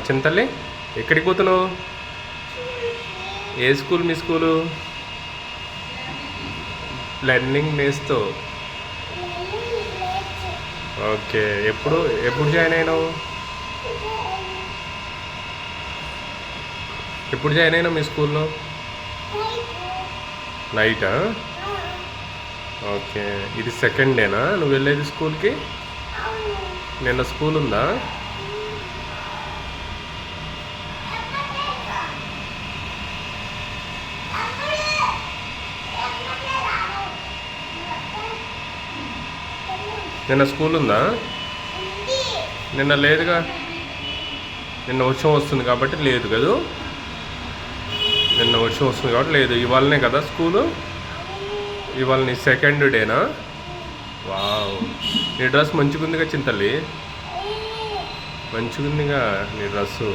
చింతల్లి ఎక్కడికి పోతున్నావు? ఏ స్కూల్ మీ school? Learning నేస్తో. Okay. ఎప్పుడు ఎప్పుడు జాయిన్ అయినావు? ఎప్పుడు జాయిన్ అయినావు మీ స్కూల్లో? నైటా? ఓకే. ఇది సెకండ్ డేనా నువ్వు వెళ్ళేది స్కూల్కి? నిన్న స్కూల్ ఉందా? నిన్న స్కూల్ ఉందా? నిన్న లేదుగా. నిన్న వర్షం వస్తుంది కాబట్టి లేదు కదా. నిన్న వర్షం వస్తుంది కాబట్టి లేదు. ఇవాళనే కదా స్కూలు? ఇవాళ నీ సెకండ్ డేనా? వావ్, నీ డ్రెస్ మంచిగా ఉందిగా చింతల్లి. మంచిగా ఉందిగా నీ డ్రెస్సు.